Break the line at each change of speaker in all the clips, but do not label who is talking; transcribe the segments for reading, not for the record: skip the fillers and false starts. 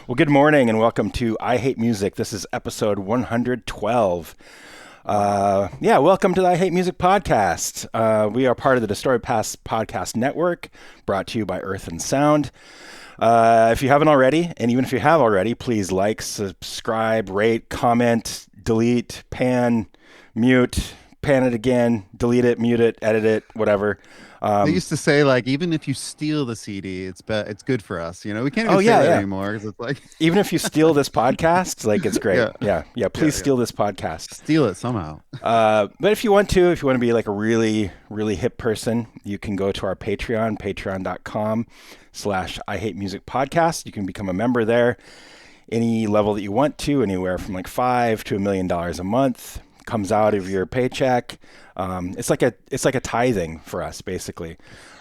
Well, good morning and welcome to I Hate Music. This is episode 112. Welcome to the I Hate Music podcast. We are part of the Destroyed Past podcast network, brought to you by Earth and Sound. If you haven't already, and even if you have already, please like, subscribe, rate, comment, delete, pan, mute, pan it again, delete it, mute it, edit it, whatever.
They used to say like even if you steal the CD, it's good for us. We can't
Oh
even say
yeah,
that
yeah.
anymore because it's like
Even if you steal this podcast, like it's great.
yeah,
Yeah. Please
yeah.
steal this podcast.
Steal it somehow.
But if you want to be like a really, really hip person, you can go to our Patreon, patreon.com/I Hate Music Podcast. You can become a member there, any level that you want to, anywhere from like $5 to $1 million a month. Comes out of your paycheck. It's like a tithing for us, basically.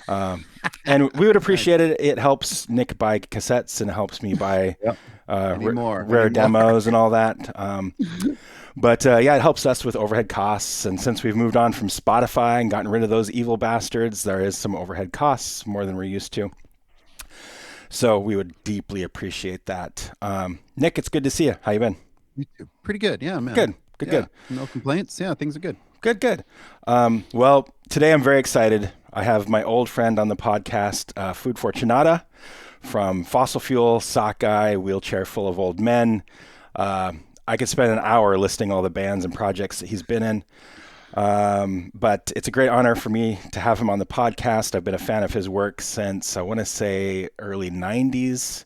And we would appreciate it. It helps Nick buy cassettes and it helps me buy
Yep.
rare demos and all that. It helps us with overhead costs. And since we've moved on from Spotify and gotten rid of those evil bastards, there is some overhead costs, more than we're used to. So we would deeply appreciate that. Nick, it's good to see you. How you been?
Pretty good, yeah, man.
Good.
Yeah, no complaints. Yeah, things are good.
Good. Well, today I'm very excited. I have my old friend on the podcast, Food Fortunata, from Fossil Fuel, Sockeye, Wheelchair Full of Old Men. I could spend an hour listing all the bands and projects that he's been in. But it's a great honor for me to have him on the podcast. I've been a fan of his work since, I want to say, early 90s.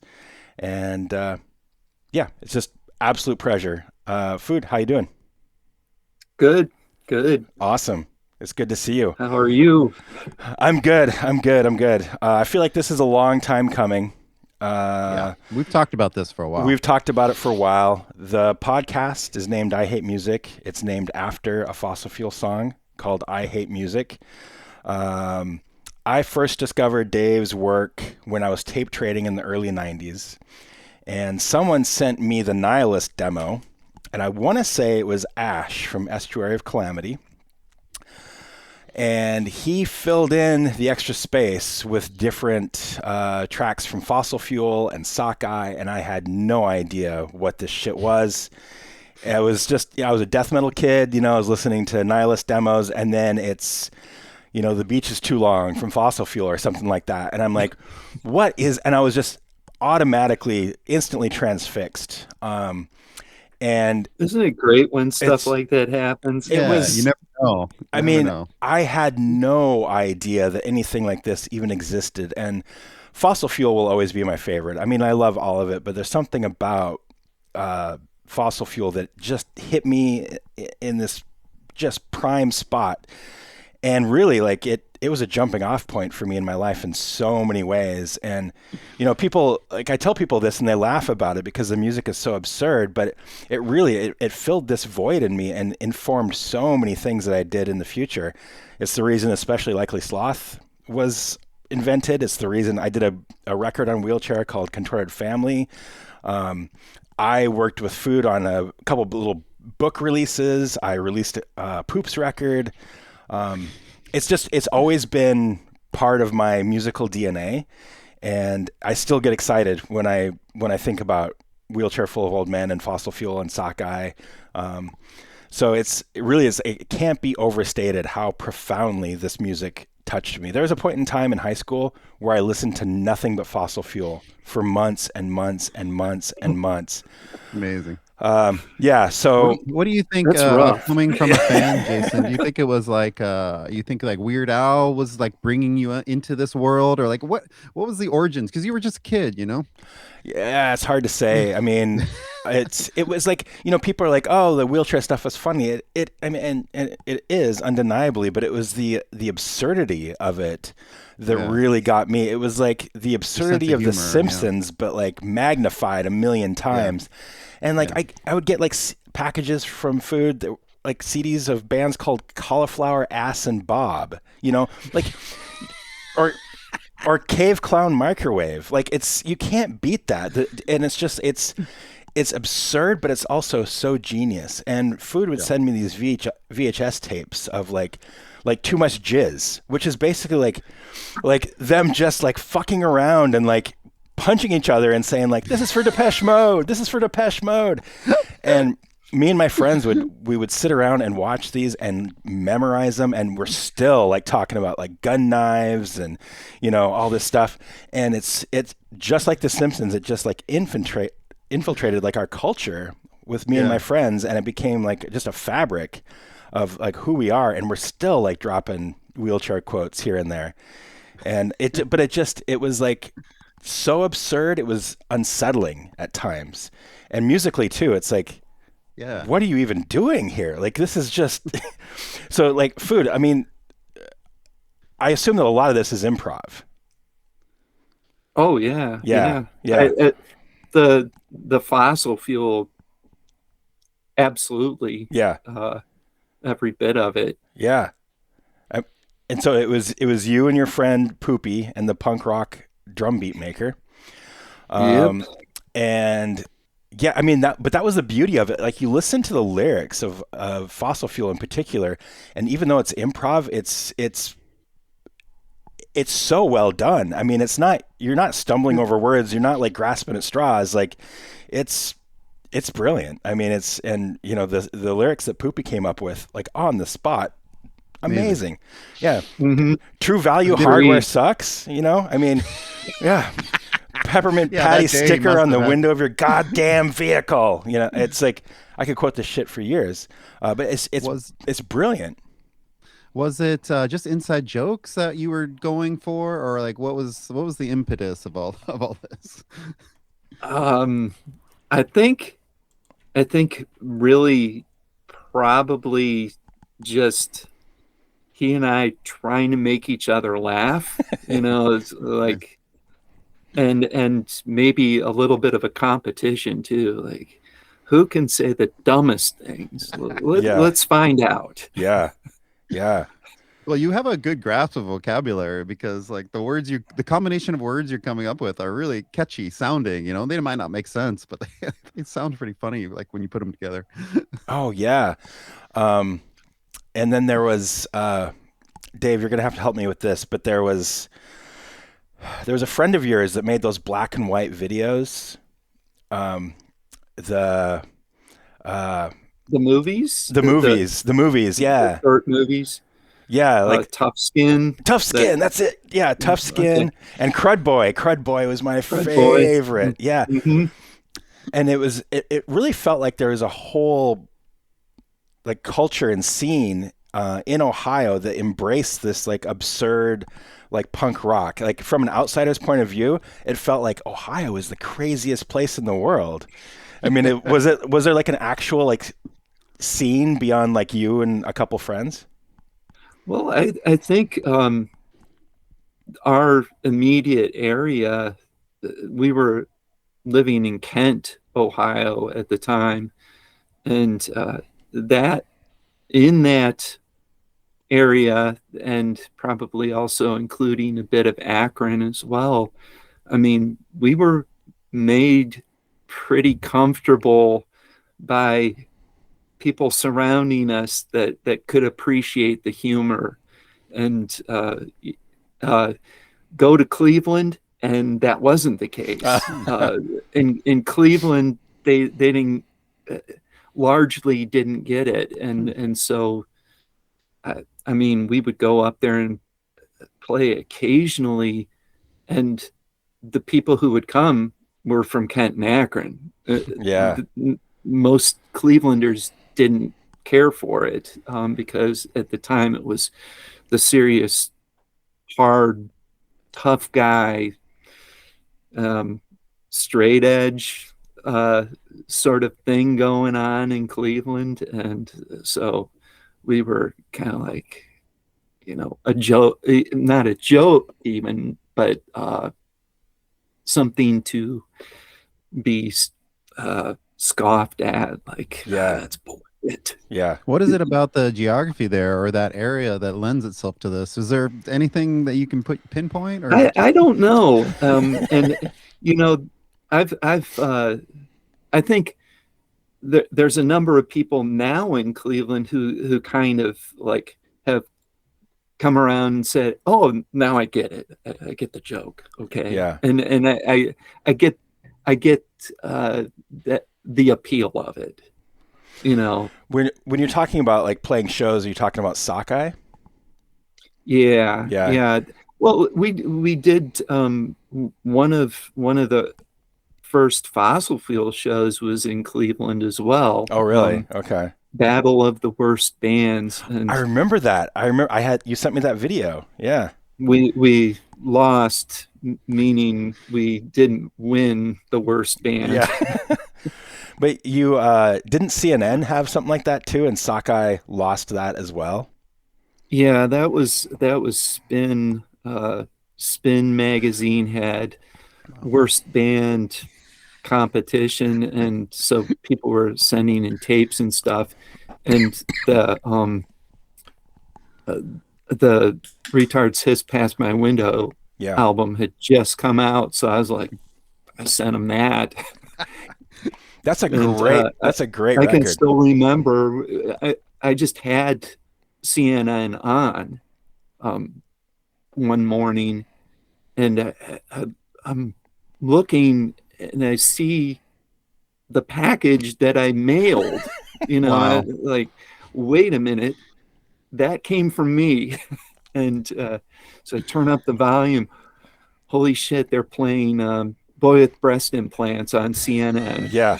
And it's just absolute pleasure. Food, how you doing?
Good.
Awesome. It's good to see you.
How are you?
I'm good. I feel like this is a long time coming.
Yeah, we've talked about this for a while.
We've talked about it for a while. The podcast is named I Hate Music. It's named after a fossil fuel song called I Hate Music. I first discovered Dave's work when I was tape trading in the early 90s. And someone sent me the Nihilist demo. And I want to say it was Ash from Estuary of Calamity. And he filled in the extra space with different tracks from Fossil Fuel and Sockeye, and I had no idea what this shit was. It was just, I was a death metal kid, I was listening to Nihilist demos, and then it's, The Beach is Too Long from Fossil Fuel or something like that. And I'm like, and I was just automatically, instantly transfixed. And
isn't it great when stuff like that happens?
You never know.
I had no idea that anything like this even existed. And Fossil Fuel will always be my favorite. I love all of it, but there's something about Fossil Fuel that just hit me in this just prime spot. And really, it was a jumping off point for me in my life in so many ways. And, people, I tell people this and they laugh about it because the music is so absurd, but it really filled this void in me and informed so many things that I did in the future. It's the reason especially Likely Sloth was invented. It's the reason I did a record on Wheelchair called Contorted Family. I worked with Food on a couple of little book releases. I released a Poops record. It's always been part of my musical DNA, and I still get excited when I think about Wheelchair Full of Old Men and Fossil Fuel and Sockeye. So it can't be overstated how profoundly this music touched me. There was a point in time in high school where I listened to nothing but Fossil Fuel for months and months and months and months.
Amazing.
So
what do you think coming from a fan, Jason? Do you think it was like Weird Al was like bringing you into this world, or like what was the origins? Because you were just a kid,
Yeah, it's hard to say. It was like, people are like, oh, the wheelchair stuff was funny. And it is undeniably, but it was the absurdity of it that really got me. It was like the absurdity of The Simpsons, but like magnified a million times. Yeah. And I would get like packages from Food that like CDs of bands called Cauliflower, Ass, and Bob, or Cave Clown Microwave. Like you can't beat that. And it's absurd, but it's also so genius. And Food would send me these VHS tapes of like Too Much Jizz, which is basically like them just like fucking around and like punching each other and saying like, "This is for Depeche Mode. This is for Depeche Mode," and me and my friends would sit around and watch these and memorize them, and we're still like talking about like gun knives and all this stuff, and it's just like The Simpsons. It just like infiltrated like our culture with me and my friends, and it became like just a fabric of like who we are, and we're still like dropping wheelchair quotes here and there, and it was like so absurd, it was unsettling at times, and musically too. It's like, what are you even doing here? Like, this is just so like food. I mean, I assume that a lot of this is improv.
Oh yeah. The fossil fuel, absolutely.
Yeah.
Every bit of it.
Yeah. And so it was you and your friend Poopy and the punk rock drum beat maker. And yeah, I mean but that was the beauty of it. Like, you listen to the lyrics of Fossil Fuel in particular, and even though it's improv, it's so well done. I mean, you're not stumbling over words, you're not like grasping at straws. Like, it's brilliant. I mean, the lyrics that Poopy came up with, like on the spot, amazing. Yeah.
Mm-hmm.
True value hardware sucks, I mean, yeah. Peppermint patty sticker on the window of your goddamn vehicle. It's like, I could quote this shit for years. But it's brilliant.
Was it just inside jokes that you were going for, or like what was the impetus of all this?
I think really probably just he and I trying to make each other laugh. It's like, and maybe a little bit of a competition too. Like, who can say the dumbest things? Let's find out.
Yeah. Yeah.
Well, you have a good grasp of vocabulary, because like the combination of words you're coming up with are really catchy sounding. They might not make sense, but they sound pretty funny like when you put them together.
Oh yeah. And then there was Dave, you're gonna have to help me with this, but there was a friend of yours that made those black and white videos.
The movies,
the movies, yeah,
the short movies,
yeah, like
Tough Skin.
That's it, yeah, Tough Skin, okay. And Crud Boy was my favorite. Yeah.
Mm-hmm.
And it really felt like there was a whole like culture and scene in Ohio that embraced this like absurd like punk rock. Like, from an outsider's point of view, it felt like Ohio is the craziest place in the world. I mean, was there like an actual like scene beyond like you and a couple friends?
Well, I think our immediate area, we were living in Kent, Ohio at the time, and that area, and probably also including a bit of Akron as well. I mean, we were made pretty comfortable by people surrounding us that could appreciate the humor, and go to Cleveland, and that wasn't the case. In Cleveland, they didn't largely didn't get it, and so I mean, we would go up there and play occasionally, and the people who would come were from Kent and Akron. Most Clevelanders didn't care for it, because at the time it was the serious, hard, tough guy, straight edge sort of thing going on in Cleveland. And so we were kind of like, a joke, not a joke even, but something to be scoffed at. Like, that's bullshit.
Yeah.
What is it about the geography there or that area that lends itself to this? Is there anything that you can pinpoint? Or
I don't know. And I think there's a number of people now in Cleveland who kind of like have come around and said, "Oh, now I get it. I get the joke." Okay,
Yeah.
and I get that the appeal of it. You know,
When you're talking about like playing shows, are you talking about Sockeye?
yeah,
Yeah.
yeah. Well, we did one of the first fossil fuel shows was in Cleveland as well.
Oh, really? Okay.
Battle of the Worst Bands,
I
and
remember that. I remember you sent me that video. Yeah.
we lost, meaning we didn't win the worst band.
Yeah. But you didn't CNN have something like that too, and Sockeye lost that as well?
Yeah, that was Spin. Spin magazine had worst band competition, and so people were sending in tapes and stuff, and the Retards Hiss Past My Window
Yeah.
album had just come out, so I was like, I sent them that.
That's a
And
great
I can
record.
still remember, I just had CNN on one morning, and I'm looking and I see the package that I mailed.
Wow.
Like, wait a minute, that came from me. And so I turn up the volume. Holy shit, they're playing Boy with Breast Implants on CNN.
Yeah.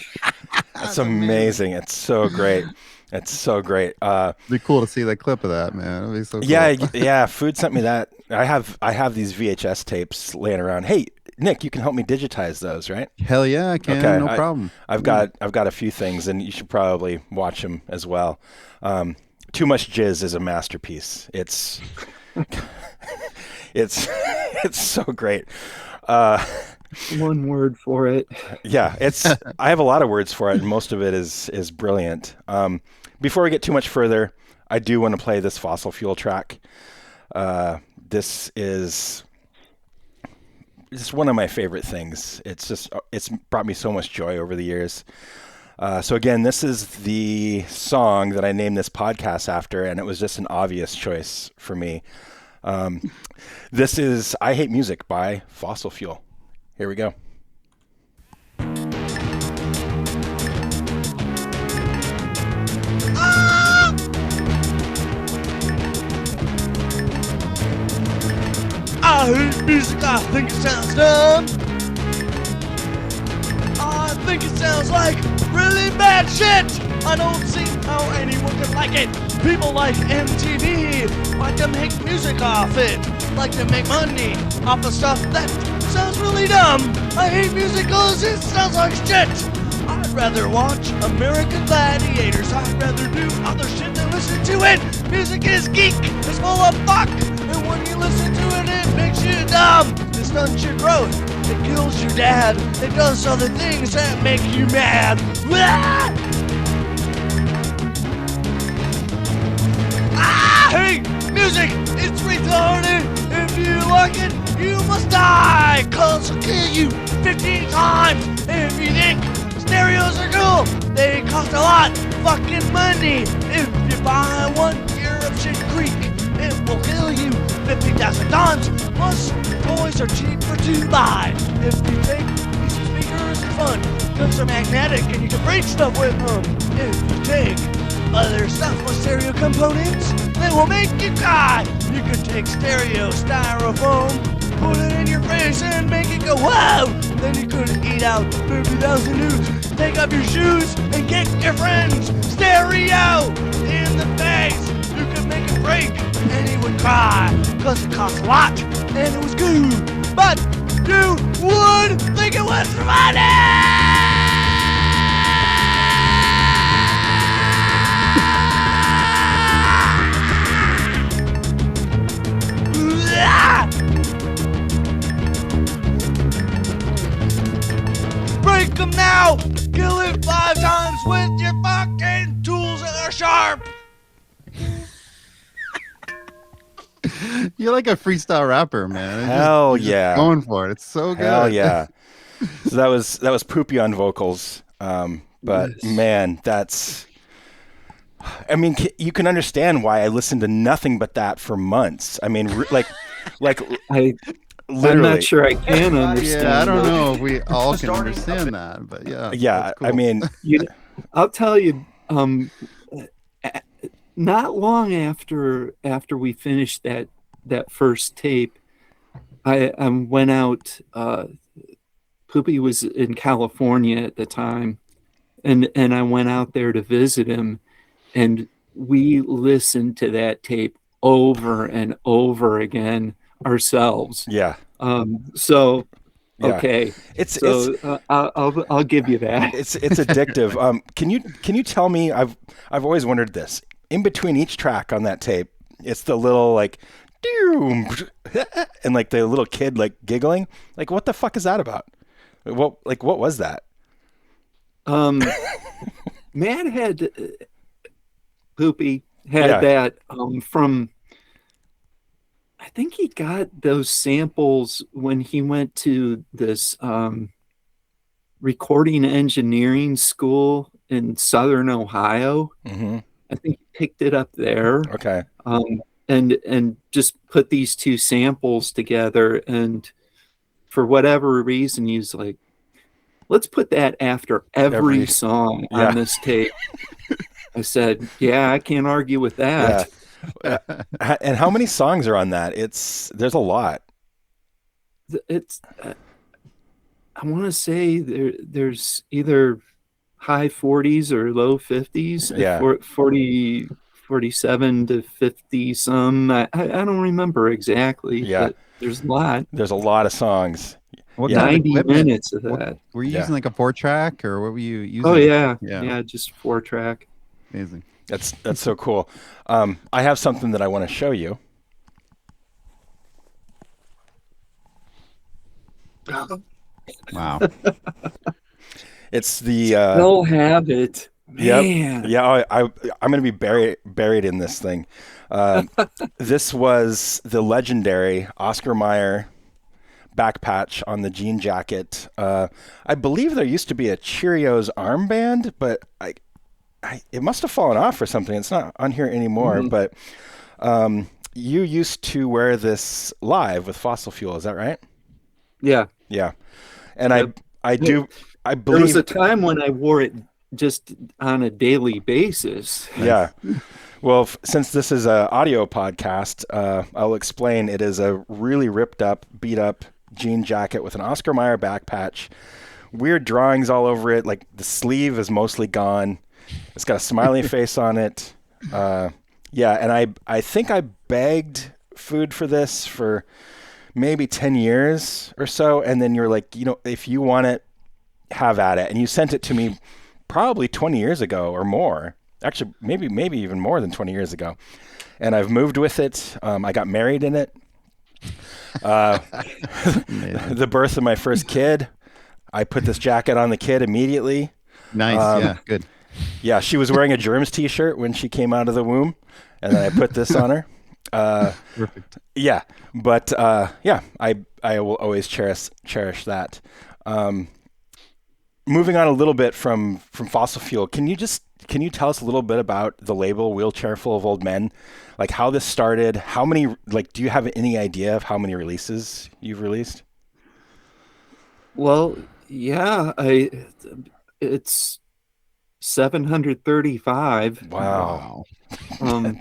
That's amazing. It's so great. It's so great.
It'd be cool to see that clip of that, man. It'd be so cool.
Yeah. Food sent me that. I have these VHS tapes laying around. Hey, Nick, you can help me digitize those, right?
Hell yeah, I can.
Okay,
No problem.
I've got a few things, and you should probably watch them as well. Too Much Jizz is a masterpiece. It's it's so great.
One word for it.
Yeah, I have a lot of words for it, and most of it is brilliant. Before we get too much further, I do want to play this Fossil Fuel track. This is just one of my favorite things. It's brought me so much joy over the years. So again, this is the song that I named this podcast after, and it was just an obvious choice for me. This is I Hate Music by Fossil Fuel. Here we go.
I hate music, I think it sounds dumb. I think it sounds like really bad shit. I don't see how anyone could like it. People like MTV like to make music off it, like to make money off of stuff that sounds really dumb. I hate music because it sounds like shit. I'd rather watch American Gladiators. I'd rather do other shit than listen to it. Music is geek, it's full of fuck, and when you listen to it, it makes you dumb. It stunts your growth, it kills your dad, it does other things that make you mad. I hate music, it's retarded. If you like it, you must die, cause I'll kill you 15 times. If you think stereos are cool, they cost a lot fucking money. If you buy 1 year of Shit Creek, it will kill you 50,000 times. Plus, toys are cheaper to buy. If you think these speakers are fun, cause they're magnetic and you can break stuff with them. If you take other stuff with stereo components, they will make you cry. You could take stereo styrofoam, put it in your face and make it go whoa. Then you could eat out 50,000 newts, take off your shoes and kick your friend's stereo in the face. You could make it break and he would cry, cause it cost a lot and it was good, but you would think it was funny. Break them now! Kill it 5 times with your fucking tools that are sharp!
You're like a freestyle rapper, man.
Hell
You're just
yeah.
going for it. It's so good.
Hell yeah. So that was Poopy on vocals. But
Yes.
man, that's I mean, you can understand why I listened to nothing but that for months. I mean, like
I'm not
literally.
sure I can understand.
Yeah, I don't
that.
know if we all can understand that, but yeah,
Yeah,
that's cool.
I mean,
I'll tell you. Not long after we finished that first tape, I went out. Poopy was in California at the time, and I went out there to visit him, and we listened to that tape over and over again ourselves.
yeah,
So
yeah.
okay,
It's
I'll give you that.
it's addictive. Can you tell me? I've always wondered this. In between each track on that tape, it's the little like, doom, and like the little kid like giggling. Like, what the fuck is that about? What was that?
Matt had Poopy had
Yeah.
that from. I think he got those samples when he went to this recording engineering school in Southern Ohio.
Mm-hmm.
I think he picked it up there,
Okay.
and just put these two samples together. And for whatever reason, he's like, "Let's put that after every song
yeah.
on this tape." I said, "Yeah, I can't argue with
Yeah.
that."
And how many songs are on that? There's a lot.
It's I want to say there's either high 40s or low 50s,
Yeah.
40, 47 to 50 some. I don't remember exactly,
Yeah.
but there's a lot.
There's a lot of songs.
What
Yeah.
kind of
90
equipment?
minutes of that.
Were you
Yeah.
using like a 4-track, or what were you using?
Oh yeah.
Yeah.
Yeah, just 4-track.
Amazing.
That's so cool. I have something that I want to show you.
Wow.
It's the
They'll have it.
Yep.
Man.
Yeah, I'm going to be buried in this thing. This was the legendary Oscar Meyer back patch on the jean jacket. I believe there used to be a Cheerios armband, but it must have fallen off or something. It's not on here anymore.
Mhm.
But you used to wear this live with Fossil Fuel. Is that right?
Yeah.
Yeah. And
Yep.
I
There
believe
was a time when I wore it just on a daily basis.
Yeah. Well, since this is an audio podcast, I'll explain. It is a really ripped up, beat up jean jacket with an Oscar Mayer back patch, weird drawings all over it. Like the sleeve is mostly gone. It's got a smiley face on it. Yeah, and I think I begged food for this for maybe 10 years or so. And then you're like, if you want it, have at it. And you sent it to me probably 20 years ago or more. Actually, maybe even more than 20 years ago. And I've moved with it. I got married in it. The birth of my first kid, I put this jacket on the kid immediately.
Nice. Yeah. Good.
Yeah, she was wearing a Germs t-shirt when she came out of the womb. And then I put this on her.
Perfect.
Yeah. But yeah, I will always cherish that. Moving on a little bit from Fossil Fuel, can you tell us a little bit about the label Wheelchair Full of Old Men? Like how this started, how many, do you have any idea of how many releases you've released?
Well, yeah, it's 735.
Wow.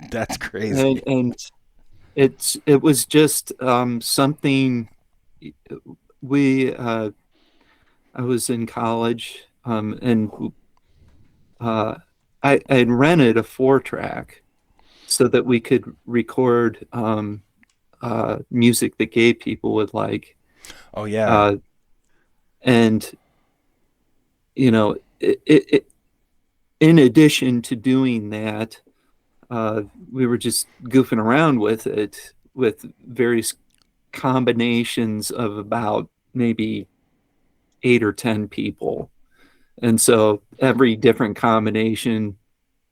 That's crazy.
And it was just something I was in college, and I had rented a 4-track so that we could record music that gay people would like.
Oh yeah.
And it in addition to doing that, we were just goofing around with it with various combinations of about maybe 8 or 10 people. And so every different combination,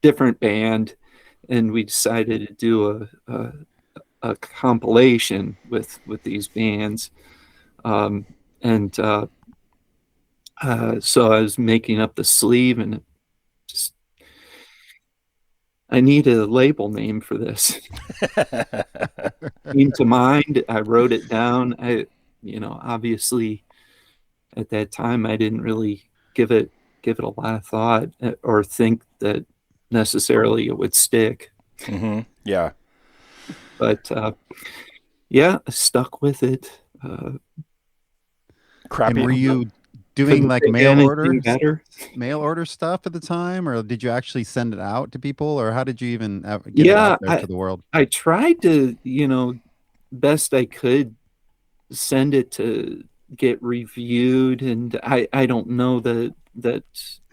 different band, and we decided to do a compilation with these bands. So I was making up the sleeve, and it just I need a label name for this. Came to mind. I wrote it down. Obviously at that time I didn't really give it a lot of thought or think that necessarily it would stick.
Yeah.
But yeah, I stuck with it.
Crappy.
And were you doing
Couldn't
like
think of anything better.
mail order stuff at the time, or did you actually send it out to people, or how did you even get it
Yeah,
out there to the world?
I tried to, best I could send it to get reviewed, and I don't know that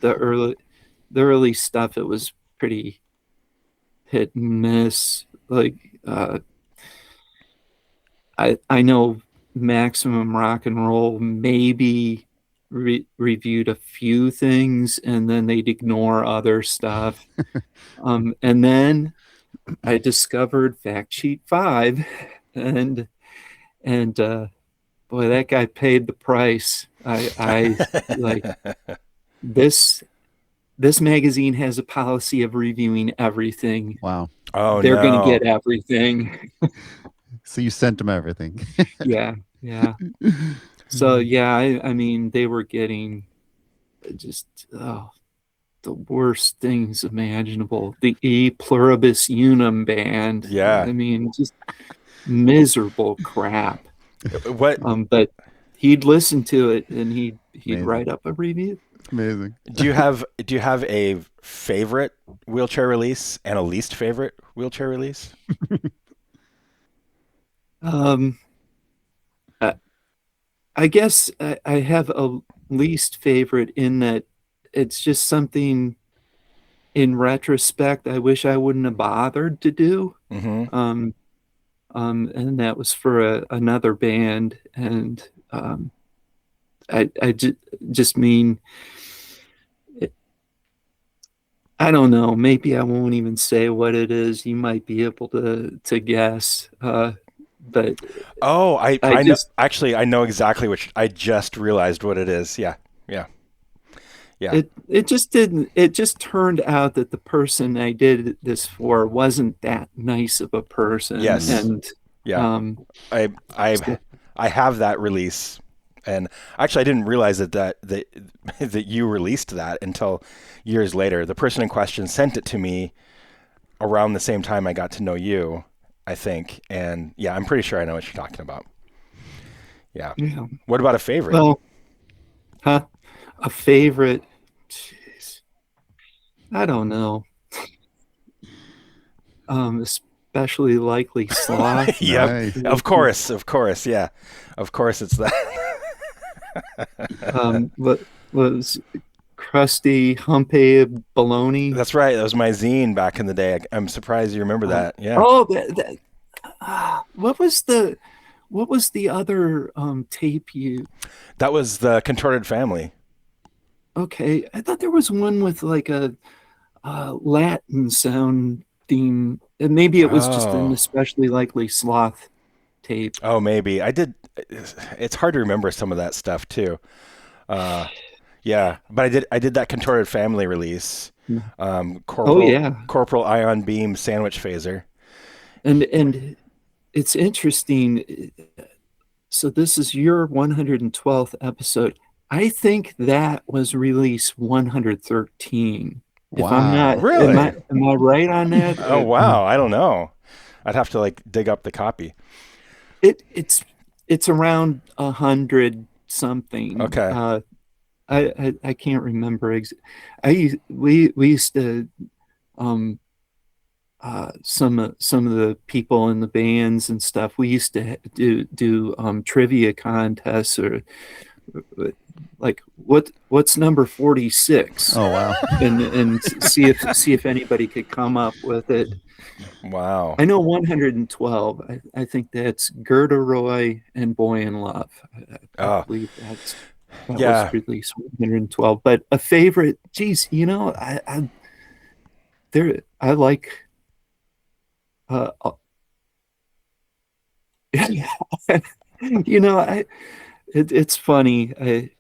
the early stuff, it was pretty hit and miss. Like I know Maximum Rock and Roll maybe reviewed a few things, and then they'd ignore other stuff. And then I discovered Fact Sheet 5, and boy, that guy paid the price. I like this. This magazine has a policy of reviewing everything.
Wow.
Oh
They're going to
no.
get everything.
So you sent them everything.
Yeah. So yeah, I mean, they were getting just the worst things imaginable. The E Pluribus Unum band.
Yeah.
I mean, just miserable crap.
What
But he'd listen to it and he'd
Amazing.
write up a review.
Amazing.
do you have a favorite wheelchair release and a least favorite wheelchair release?
I guess I have a least favorite in that it's just something in retrospect I wish I wouldn't have bothered to do. And that was for another band, and I just mean, I don't know. Maybe I won't even say what it is. You might be able to guess. But
Oh,
I
know.
just-
Actually, I know exactly I just realized what it is. Yeah.
it just didn't. It just turned out that the person I did this for wasn't that nice of a person.
Yes.
And
Yeah. I have that release, and actually I didn't realize that you released that until years later. The person in question sent it to me around the same time I got to know you, I think, and yeah, I'm pretty sure I know what you're talking about. Yeah. What about a favorite?
Well, a favorite? Jeez. I don't know. Especially Likely Sloth.
Yeah,
Nice.
of course, yeah, of course it's that.
What was Krusty Humpy Baloney?
That's right. That was my zine back in the day. I'm surprised you remember that. Yeah.
Oh, what was the other tape you?
That was the Contorted Family.
Okay, I thought there was one with like a Latin sound theme, and maybe it was just an Especially Likely Sloth tape.
Oh, maybe I did. It's hard to remember some of that stuff too. Yeah, but I did that Contorted Family release. Corporal Ion Beam Sandwich Phaser.
And it's interesting. So this is your 112th episode. I think that was release 113.
Wow.
If I'm not,
Really?
am I right on that?
Oh wow, I don't know. I'd have to dig up the copy.
It's around 100 something.
Okay.
I can't remember. We used to some of the people in the bands and stuff. We used to do trivia contests, or like what's number 46?
Oh wow.
and see if anybody could come up with it.
Wow.
I know 112. I think that's Gerda Roy and Boy in Love. I believe that was released 112. But a favorite, geez, I like. It's funny.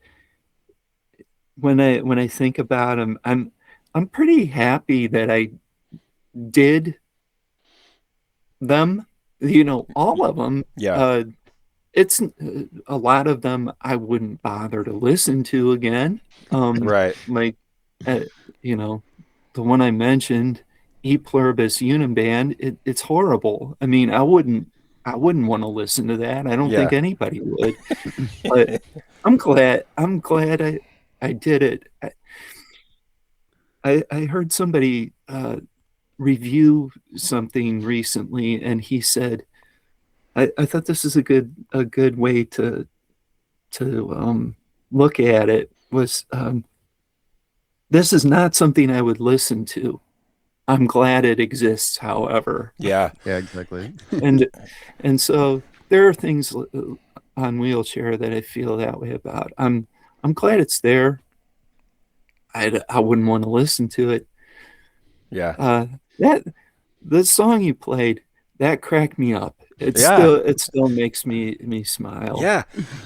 When I think about him, I'm pretty happy that I did them, all of them.
Yeah.
It's a lot of them I wouldn't bother to listen to again.
Right.
Like, you know, the one I mentioned, E Pluribus Unum Band, it's horrible. I mean, I wouldn't want to listen to that. I don't think
Yeah.
anybody would. But I'm glad I did it. I heard somebody review something recently, and he said, I thought this is a good way to look at it, was this is not something I would listen to. I'm glad it exists, however.
Yeah.
Yeah, exactly.
And so there are things on Wheelchair that I feel that way about. I'm glad it's there. I wouldn't want to listen to it.
Yeah.
That the song you played, that cracked me up. It still makes me smile.
Yeah.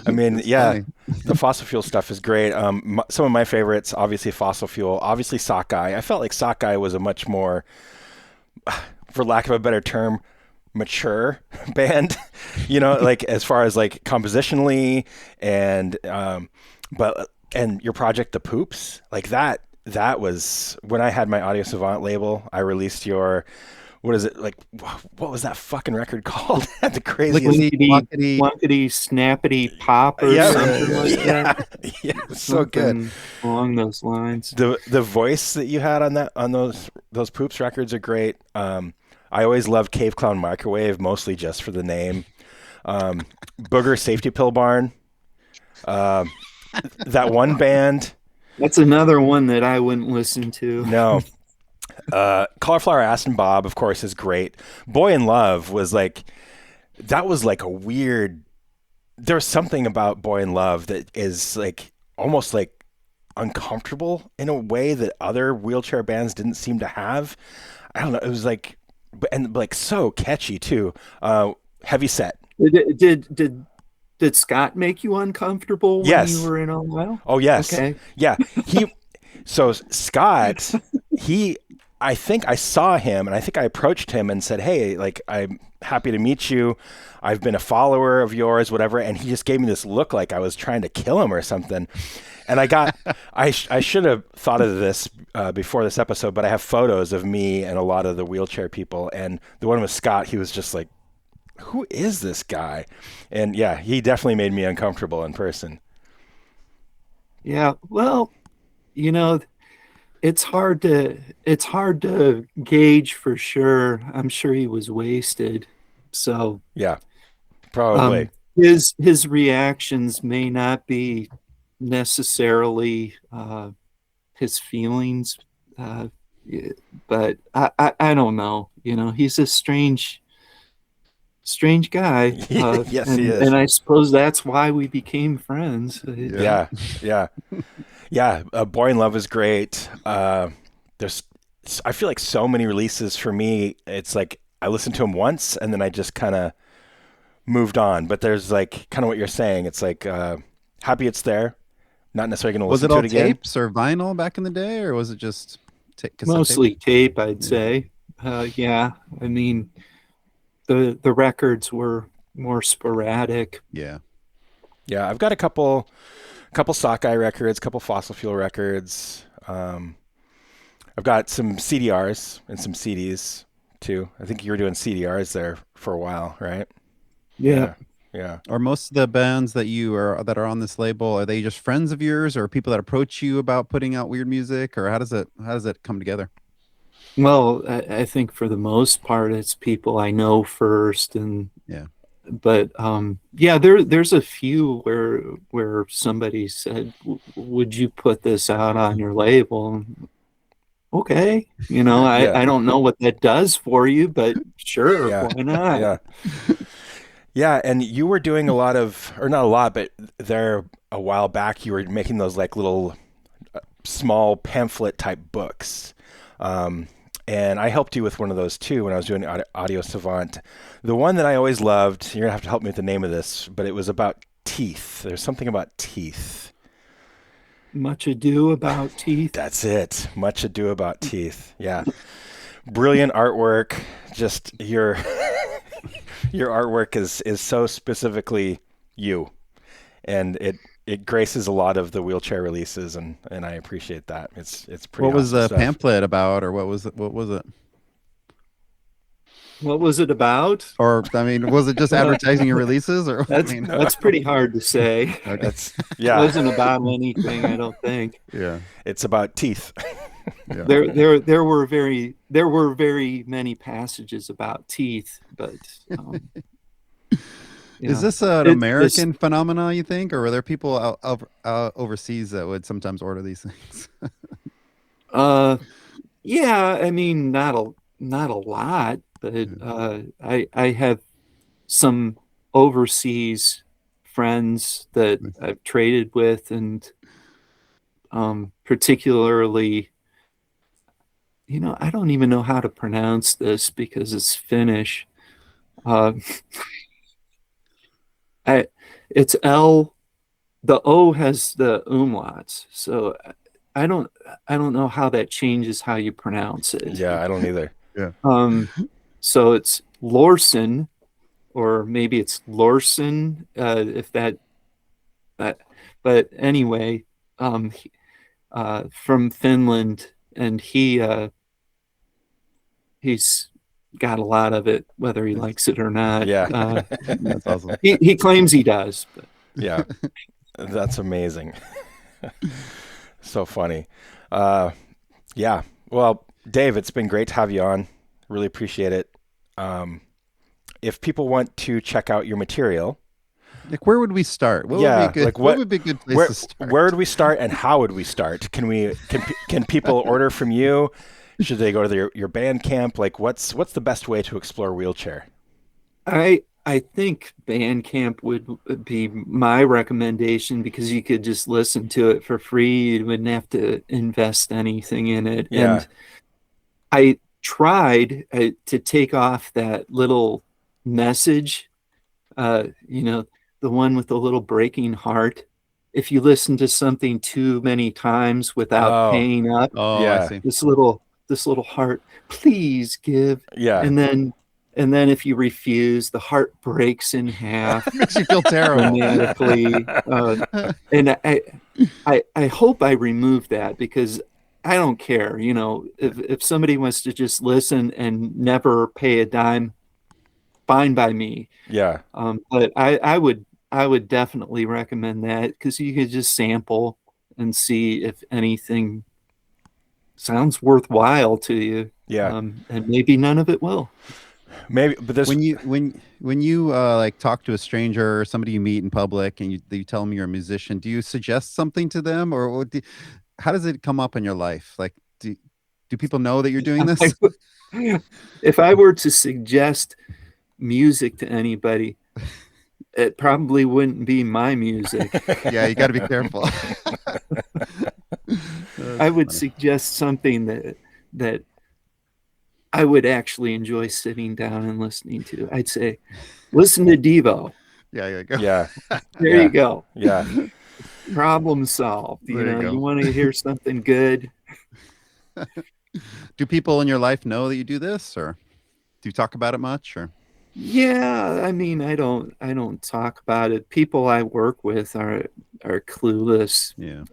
I mean, yeah,
Funny.
the fossil fuel stuff is great. Some of my favorites, obviously fossil fuel, obviously Sockeye. I felt like Sockeye was a much more, for lack of a better term, mature band, like as far as like compositionally and, and your project, The Poops, like that was when I had my Audio Savant label. I released what is it, like, what was that fucking record called? The craziest.
Lickety,
Wonkety snappity pop or something like that.
Yeah, so good.
Something along those lines.
The voice that you had on those Poops records are great. I always loved Cave Clown Microwave, mostly just for the name. Booger Safety Pill Barn. That one band.
That's another one that I wouldn't listen to.
No. Cauliflower Aston Bob, of course, is great. Boy in Love was like a weird. There's something about Boy in Love that is like almost like uncomfortable in a way that other Wheelchair bands didn't seem to have. I don't know. It was like, and like so catchy too. Heavy Set.
Did Scott make you uncomfortable when
Yes.
you were in Ohio?
Oh yes.
Okay.
Yeah. So Scott, I think I saw him and I think I approached him and said, "Hey, like, I'm happy to meet you. I've been a follower of yours, whatever." And he just gave me this look like I was trying to kill him or something. And I should have thought of this before this episode, but I have photos of me and a lot of the Wheelchair people. And the one with Scott, he was just like, "Who is this guy?" And yeah, he definitely made me uncomfortable in person.
Yeah. Well, it's hard to gauge for sure. I'm sure he was wasted. So
Yeah, probably.
his reactions may not be necessarily his feelings, but I don't know. He's a strange guy.
Yes, he is.
And I suppose that's why we became friends.
Yeah. Boy in Love is great. I feel like so many releases for me, it's like I listened to them once and then I just kind of moved on. But there's like kind of what you're saying. It's like happy it's there. Not necessarily going to listen to it again.
Was it all tapes or vinyl back in the day, or was it just cassette
Mostly
tape?
tape, I'd say. Yeah, I mean, the records were more sporadic.
Yeah.
Yeah, I've got a couple Sockeye records, couple Fossil Fuel records. I've got some CDRs and some CDs too. I think you were doing CDRs there for a while, right?
Yeah.
Yeah.
Are most of the bands that are on this label, are they just friends of yours, or people that approach you about putting out weird music, or how does it come together?
Well, I think for the most part, it's people I know first, and
Yeah.
But yeah, there's a few where somebody said, "Would you put this out on your label?" Okay, I don't know what that does for you, but sure,
Yeah.
why not?
Yeah. Yeah, and you were doing a lot of, or not a lot, but there a while back you were making those like little small pamphlet type books. And I helped you with one of those too when I was doing Audio Savant. The one that I always loved, you're going to have to help me with the name of this, but it was about teeth. There's something about teeth.
Much Ado About Teeth.
That's it. Much Ado About Teeth. Yeah. brilliant artwork. Just your your artwork is so specifically you, and it graces a lot of the wheelchair releases, and I appreciate that. It's pretty
What was
awesome
the
stuff.
pamphlet about, or what was it? What was it?
What was it about?
Or I mean, was it just advertising your releases, or I mean,
That's pretty hard to say.
That's
It wasn't about anything, I don't think.
yeah,
It's about teeth.
yeah.
There were very many passages about teeth, but
Is this an American phenomenon, you think, or were there people out overseas that would sometimes order these things?
Yeah, I mean, not a lot, but I have some overseas friends that I've traded with, and particularly, I don't even know how to pronounce this because it's Finnish. It's L. The O has the umlauts, so I don't know how that changes how you pronounce it.
Yeah, I don't either.
Yeah.
So it's Lorson, or maybe it's Lorson, if that. But anyway, from Finland, and he's got a lot of it, whether he likes it or not.
Yeah.
That's awesome.
He claims he does. But.
Yeah, that's amazing. So funny. Yeah. Well, Dave, it's been great to have you on. Really appreciate it. If people want to check out your material,
Like, where would we start? What would be good?
like
what would be a good place to start?
Where would we start, and how would we start? Can people order from you? Should they go to your Bandcamp? Like, what's the best way to explore wheelchair?
I think Bandcamp would be my recommendation, because you could just listen to it for free. You wouldn't have to invest anything in it.
Yeah.
And I tried to take off that little message, the one with the little breaking heart. If you listen to something too many times without paying up,
I see.
this little heart, please give.
Yeah.
And then if you refuse, the heart breaks in half.
Makes you feel terrible.
Dramatically. And I hope I remove that, because I don't care. If somebody wants to just listen and never pay a dime, fine by me.
Yeah.
But I would definitely recommend that, because you could just sample and see if anything sounds worthwhile to you.
Yeah.
And maybe none of it will.
Maybe, but this
when you like talk to a stranger or somebody you meet in public, and you tell them you're a musician, do you suggest something to them, or how does it come up in your life? Like, do people know that you're doing this?
If I were to suggest music to anybody, it probably wouldn't be my music.
Yeah, you got to be careful.
I would suggest something that I would actually enjoy sitting down and listening to. I'd say, listen to Devo.
Yeah, go.
Yeah.
There you go.
Yeah.
Problem solved.
There you go.
You want to hear something good.
Do people in your life know that you do this, or do you talk about it much, or?
Yeah, I mean, I don't talk about it. People I work with are clueless.
Yeah.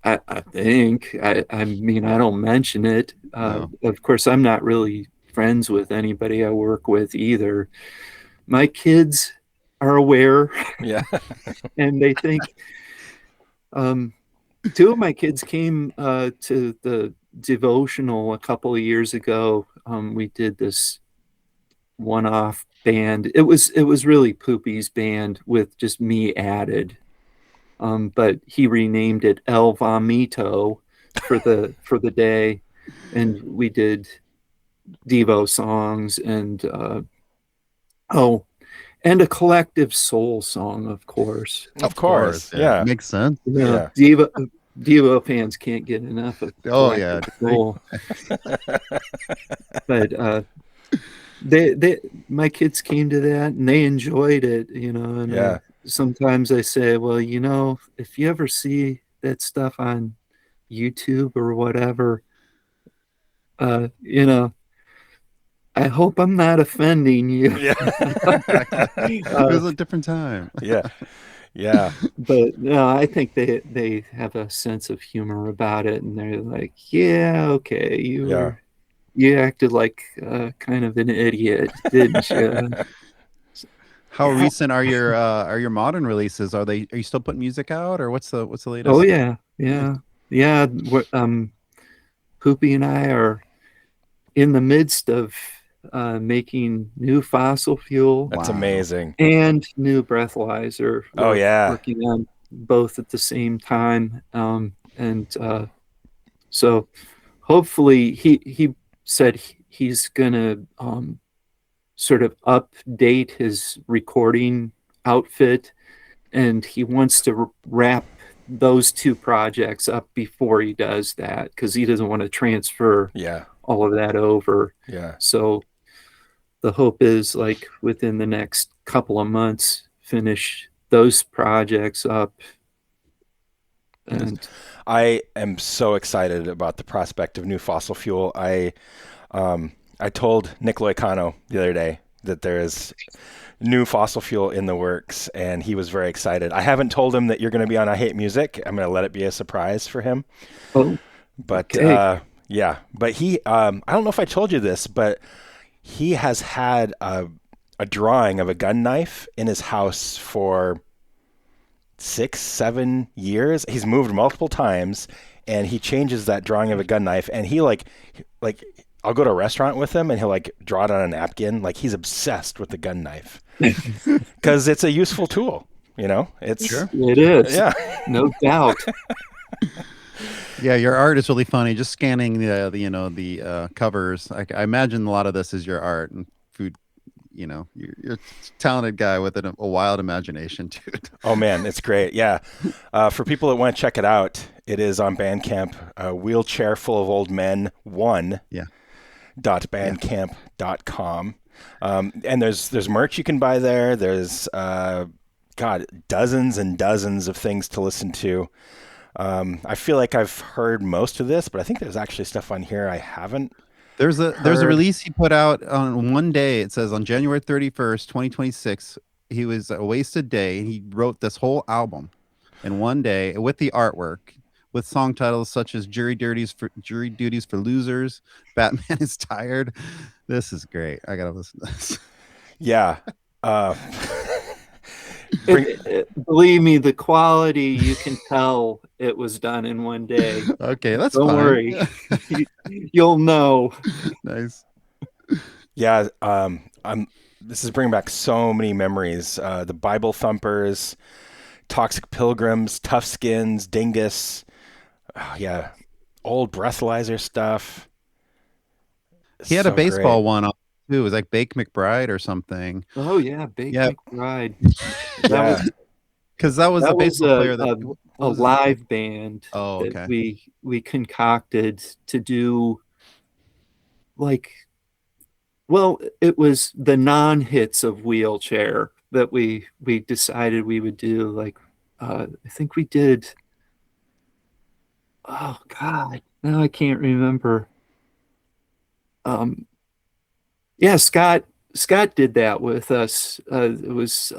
I think. I mean, I don't mention it.
No.
Of course, I'm not really friends with anybody I work with either. My kids are aware.
Yeah.
And they think. Two of my kids came to the devotional a couple of years ago. We did this one-off band. It was really Poopy's band with just me added. But he renamed it El Vomito for the day, and we did Devo songs and and a collective soul song, of course.
Of course. Yeah.
Makes sense.
Yeah.
Devo fans can't get enough of soul. But my kids came to that and they enjoyed it, and sometimes I say, well, if you ever see that stuff on YouTube or whatever, I hope I'm not offending you.
Yeah.
It was a different time.
Yeah. Yeah.
But no, I think they have a sense of humor about it, and they're like, yeah, okay,
Yeah.
you acted like kind of an idiot, didn't you?
How recent are your modern releases? Are you still putting music out, or what's the
Oh
latest?
yeah, yeah. Poopy and I are in the midst of making new fossil fuel
That's
Wow.
amazing.
and new breathalyzer.
Oh,
We're
yeah.
working on both at the same time, and so hopefully he said he's gonna sort of update his recording outfit, and he wants to wrap those two projects up before he does that because he doesn't want to transfer
Yeah.
all of that over.
Yeah.
So the hope is like within the next couple of months, finish those projects up. And
I am so excited about the prospect of new fossil fuel. I told Nick Loicano the other day that there is new fossil fuel in the works, and he was very excited. I haven't told him that you're going to be on I Hate Music. I'm going to let it be a surprise for him.
oh,
But
okay.
yeah, but he, I don't know if I told you this, but he has had a drawing of a gun knife in his house for 6, 7 years. He's moved multiple times, and he changes that drawing of a gun knife, and he like I'll go to a restaurant with him, and he'll like draw it on a napkin. Like he's obsessed with the gun knife because it's a useful tool. You know, it's
Sure.
It is.
Yeah.
No doubt.
Yeah, your art is really funny. Just scanning the covers. I imagine a lot of this is your art and food. You're a talented guy with a wild imagination, dude.
Oh man, it's great. Yeah. For people that want to check it out, it is on Bandcamp. Wheelchair Full of Old Men 1.
Yeah.
.bandcamp.com. And there's merch you can buy there. There's dozens and dozens of things to listen to. I feel like I've heard most of this, but I think there's actually stuff on here I haven't.
There's a
heard.
release he put out on one day. It says on January 31st, 2026. He was a wasted day. He wrote this whole album in one day with the artwork, with song titles such as Jury Duties for Losers, Batman is Tired. This is great. I gotta listen to this.
Yeah.
Believe me, the quality, you can tell it was done in one day.
Okay, that's
Don't
fine.
worry. You'll know.
Nice.
Yeah. This is bringing back so many memories. The Bible Thumpers, Toxic Pilgrims, Tough Skins, Dingus. Oh, yeah. Old breathalyzer stuff.
He had a
So
baseball
great.
one on too. It was like Bake McBride or something.
Oh yeah, Big
Yeah.
McBride.
Yeah.
Because that was
That
a
was
baseball player that
a
what was his-
live band
Oh,
that
okay.
we concocted to do like, well, it was the non-hits of Wheelchair that we decided we would do. Like I think we did, oh God, now I can't remember. Yeah, Scott did that with us. It was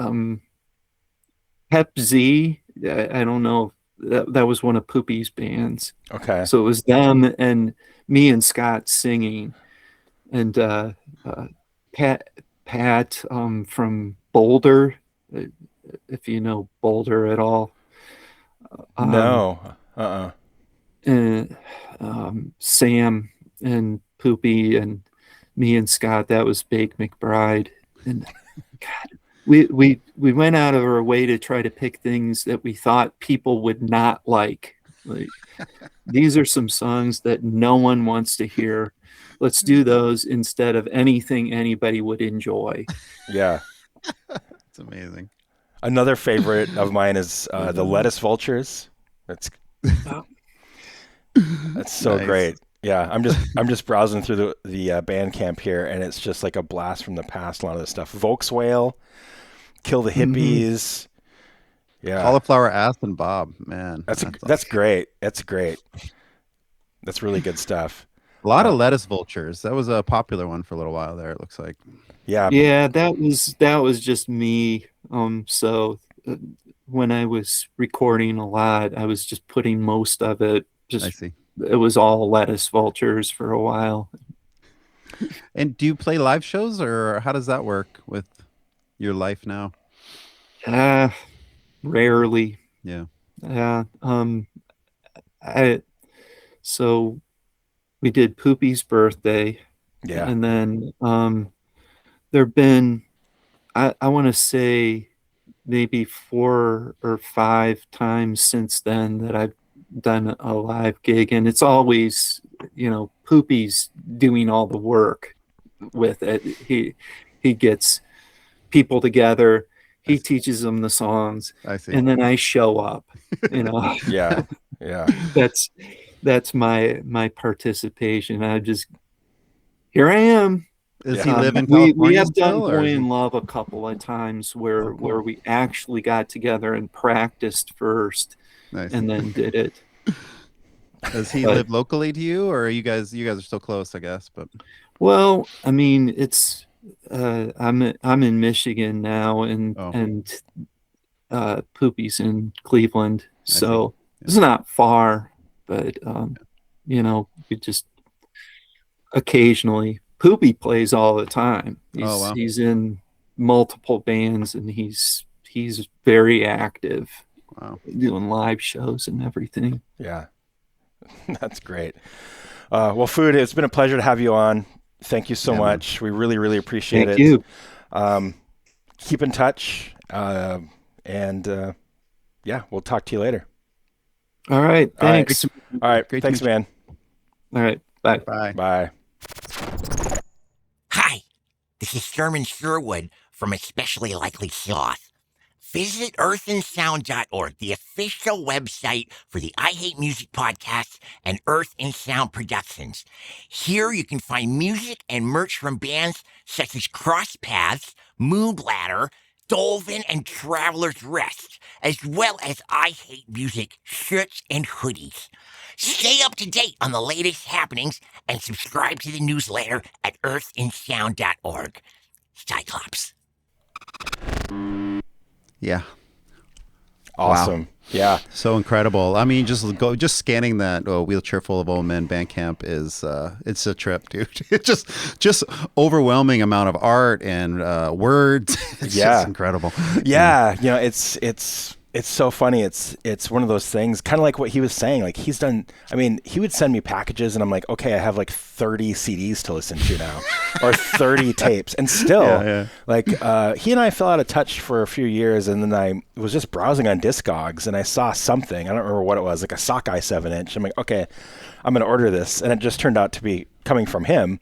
Hep Z. I don't know. That was one of Poopy's bands.
Okay.
So it was them and me and Scott singing, and Pat from Boulder, if you know Boulder at all.
No.
And Sam and Poopy and me and Scott. That was Bake McBride, and God, we went out of our way to try to pick things that we thought people would not like. Like, these are some songs that no one wants to hear. Let's do those instead of anything anybody would enjoy.
Yeah.
It's amazing.
Another favorite of mine is the Lettuce Vultures. That's so
Nice.
great. Yeah, I'm just browsing through the Bandcamp here, and it's just like a blast from the past. A lot of this stuff. Volkswail, Kill the Hippies. Yeah,
Cauliflower Ass and Bob, man.
that's
awesome.
great. That's great. That's really good stuff.
A lot of lettuce vultures. That was a popular one for a little while there, it looks like.
Yeah.
Yeah, that was just me. So when I was recording a lot, I was just putting most of it.
I see.
It was all lettuce vultures for a while.
And do you play live shows, or how does that work with your life now?
Rarely.
Yeah.
Yeah. So we did Poopy's birthday,
Yeah.
and then there've been, I want to say, maybe 4 or 5 times since then that I've done a live gig, and it's always, Poopy's doing all the work with it. He gets people together, he teaches them the songs,
I see.
and then I show up.
Yeah. Yeah.
That's my participation. Here I am.
Does he live in
we
California
have done
still, or
Boy
is
in
he-
Love a couple of times where
Oh, cool.
where we actually got together and practiced first
Nice.
and then did it.
Does he
But-
live locally to you, or are you guys are still close, I guess? But
Well, I mean, it's I'm in Michigan now, and
Oh.
Poopy's in Cleveland,
see.
so
Yeah.
it's not far, but we just occasionally. Poopy plays all the time.
Oh, wow.
He's in multiple bands, and he's very active,
Wow.
doing live shows and everything.
Yeah. That's great. Well, Food, it's been a pleasure to have you on. Thank you so
Yeah, man.
much. We really, really appreciate
Thank
it.
you.
Keep in touch. And we'll talk to you later.
All right.
All right.
Thanks.
All right.
Great to
Thanks,
meet you.
man.
All right. Bye.
Bye.
Bye.
Hi, this is Sherman Sherwood from Especially Likely Sloth. Visit earthandsound.org, the official website for the I Hate Music podcast and Earth and Sound Productions. Here you can find music and merch from bands such as Cross Paths, Moonbladder, Dolphin, and Traveler's Rest, as well as I Hate Music shirts and hoodies. Stay up to date on the latest happenings and subscribe to the newsletter at earthandsound.org. Cyclops.
Yeah.
Awesome. Yeah.
So incredible. I mean, just scanning that wheelchair full of old men Bandcamp is it's a trip, dude. It's just overwhelming amount of art and words. It's just incredible.
Yeah. It's so funny. It's one of those things, kind of like what he was saying. Like he would send me packages and I'm like, okay, I have like 30 CDs to listen to now or 30 tapes. And still like, he and I fell out of touch for a few years. And then I was just browsing on Discogs and I saw something, I don't remember what it was, like a Sockeye 7-inch. I'm like, okay, I'm going to order this. And it just turned out to be coming from him.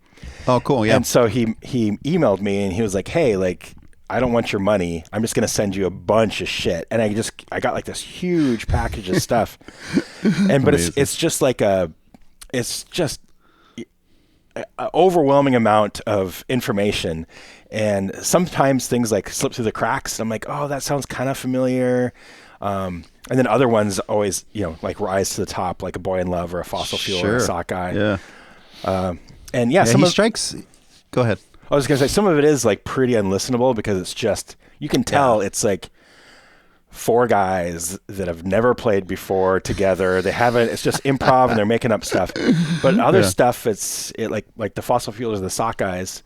Oh, cool. Yeah.
And so he emailed me and he was like, hey, like, I don't want your money. I'm just going to send you a bunch of shit. And I got like this huge package of stuff. But it's just like it's just an overwhelming amount of information. And sometimes things like slip through the cracks. I'm like, oh, that sounds kind of familiar. And then other ones always, like rise to the top, like a Boy in Love or a Fossil Fuel or a Sockeye.
Yeah.
Some
he strikes. Go ahead.
I was going to say, some of it is like pretty unlistenable because it's just, you can tell it's like 4 guys that have never played before together. It's just improv and they're making up stuff. But other stuff, like the Fossil Fuels or the Sockeyes,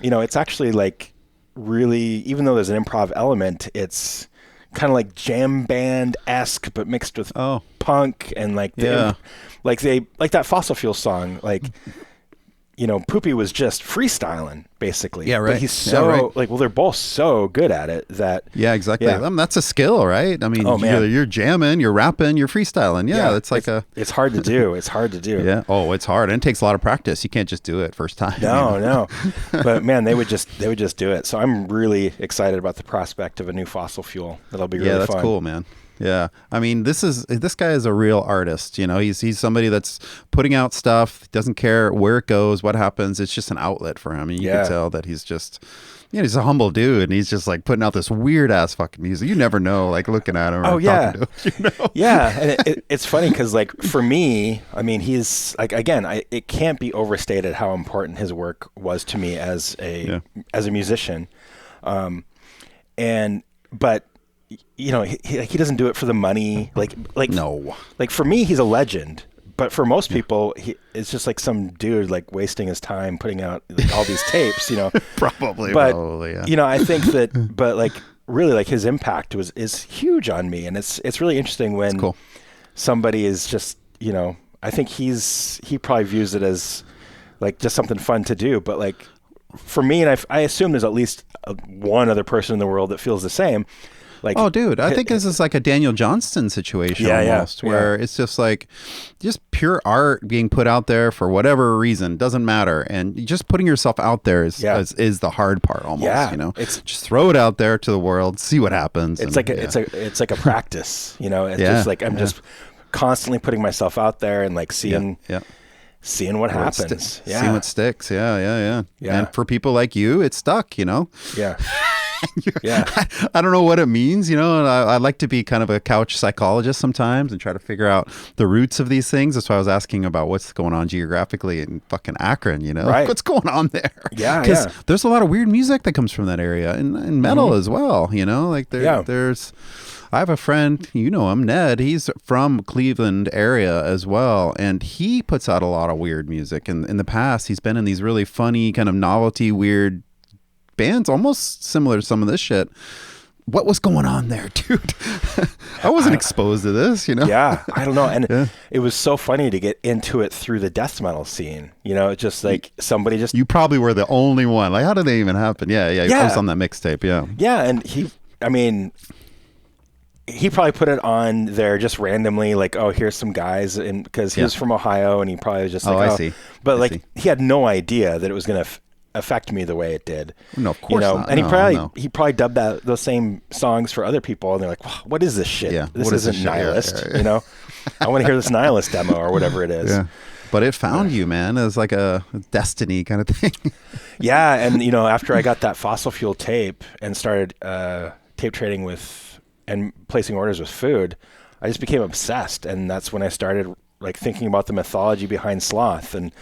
it's actually like really, even though there's an improv element, it's kind of like jam band-esque, but mixed with punk and like, like that Fossil Fuel song, like, Poopy was just freestyling basically.
Yeah, right.
But he's they're both so good at it that.
Yeah, exactly. That's a skill, right? I mean, you're jamming, you're rapping, you're freestyling. Yeah, it's like
it's hard to do. It's hard to do.
Yeah. Oh, it's hard. And it takes a lot of practice. You can't just do it first time.
No. But man, they would just do it. So I'm really excited about the prospect of a new Fossil Fuel. That'll be really fun.
Yeah, that's cool, man. Yeah. I mean, this guy is a real artist. You know, he's somebody that's putting out stuff, doesn't care where it goes, what happens. It's just an outlet for him. And you can tell that he's just, he's a humble dude, and he's just like putting out this weird ass fucking music. You never know, like looking at him. Or talking to him,
Yeah. And it's funny because like for me, I mean, he's like, again, it can't be overstated how important his work was to me as a musician. But he doesn't do it for the money. Like
no.
Like for me, he's a legend. But for most people, it's just like some dude like wasting his time putting out like, all these tapes.
Probably.
Yeah. I think that. But like really, like his impact is huge on me, and it's really interesting when somebody is just I think he probably views it as like just something fun to do, but like. For me, and I assume there's at least one other person in the world that feels the same. Like,
oh, dude, I think this is like a Daniel Johnston situation almost, where it's just like just pure art being put out there for whatever reason, doesn't matter, and just putting yourself out there is the hard part almost.
Yeah,
it's just throw it out there to the world, see what happens.
It's like a practice. It's just like I'm just constantly putting myself out there and like seeing. Seeing what happens.
Seeing what sticks. Yeah. And for people like you, it's stuck, Yeah.
Yeah.
I don't know what it means, and I like to be kind of a couch psychologist sometimes and try to figure out the roots of these things. That's why I was asking about what's going on geographically in fucking Akron,
Right.
Like, what's going on there?
Yeah.
Because there's a lot of weird music that comes from that area and metal as well, Like there's... I have a friend, him, Ned. He's from Cleveland area as well, and he puts out a lot of weird music. And in the past, he's been in these really funny kind of novelty weird bands, almost similar to some of this shit. What was going on there, dude? I wasn't exposed to this,
Yeah, I don't know. And it was so funny to get into it through the death metal scene. Just like somebody just...
You probably were the only one. Like, how did they even happen? Yeah. I was on that mixtape,
Yeah, and he probably put it on there just randomly, like, oh, here's some guys, and because he was from Ohio, and he probably was just like,
I see.
But he had no idea that it was going to affect me the way it did.
No, of course not.
And he probably dubbed those same songs for other people, and they're like, what is this shit?
Yeah,
this isn't Nihilist. I want to hear this Nihilist demo or whatever it is.
Yeah. But it found you, man. It was like a destiny kind of thing.
Yeah, and after I got that fossil fuel tape and started tape trading and placing orders with food, I just became obsessed, and that's when I started like thinking about the mythology behind sloth, and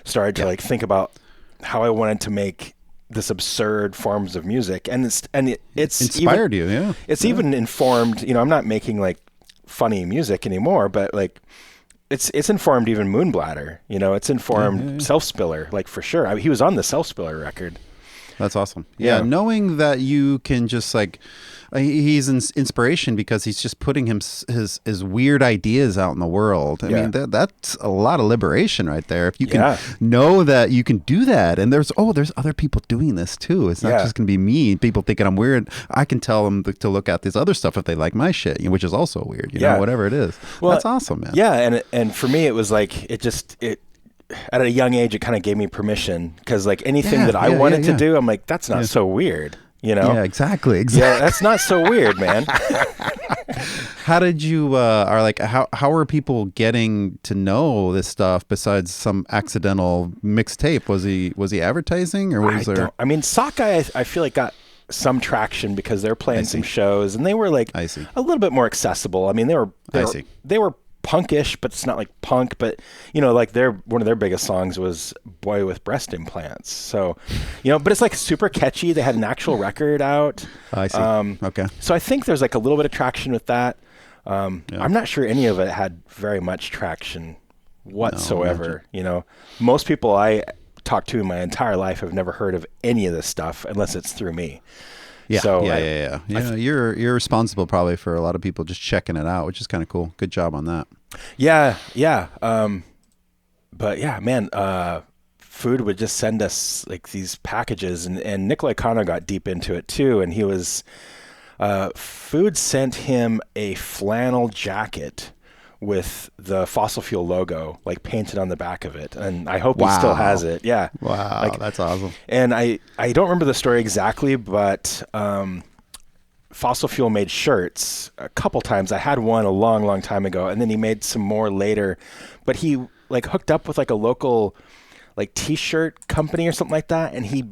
started to like think about how I wanted to make this absurd forms of music, and it's
inspired you.
It's even informed. I'm not making like funny music anymore, but like it's informed even Moonbladder. It's informed Self Spiller, like for sure. He was on the Self Spiller record.
That's awesome. Yeah, knowing that you can just like, he's an inspiration because he's just putting his weird ideas out in the world. I mean, that's a lot of liberation right there. If you can know that you can do that, and there's other people doing this too. It's not just going to be me. People thinking I'm weird. I can tell them to look at this other stuff if they like my shit, which is also weird. Whatever it is. Well, that's awesome, man.
Yeah, and for me, it was like it at a young age, it kind of gave me permission, because like anything that I wanted to do, I'm like, that's not so weird.
Yeah, exactly.
Yeah, that's not so weird, man.
How did you how are people getting to know this stuff besides some accidental mixtape? Was he advertising, or was there?
I mean, Sockeye, I feel like got some traction because they're playing some shows, and they were like a little bit more accessible. I mean, they were punkish, but it's not like punk, but like one of their biggest songs was Boy with Breast Implants. So, but it's like super catchy. They had an actual record out.
I see. Okay.
So I think there's like a little bit of traction with that. I'm not sure any of it had very much traction whatsoever. Most people I talked to in my entire life have never heard of any of this stuff unless it's through me.
Yeah,
so
yeah. You're responsible probably for a lot of people just checking it out, which is kind of cool. Good job on that.
Yeah. But yeah, man, Food would just send us like these packages, and Nikolai Kano got deep into it too. And he was, Food sent him a flannel jacket with the fossil fuel logo like painted on the back of it, and I hope he still has it. Yeah.
Wow, that's awesome.
And I don't remember the story exactly, but Fossil Fuel made shirts a couple times. I had one a long time ago, and then he made some more later. But he like hooked up with like a local like t-shirt company or something like that, and he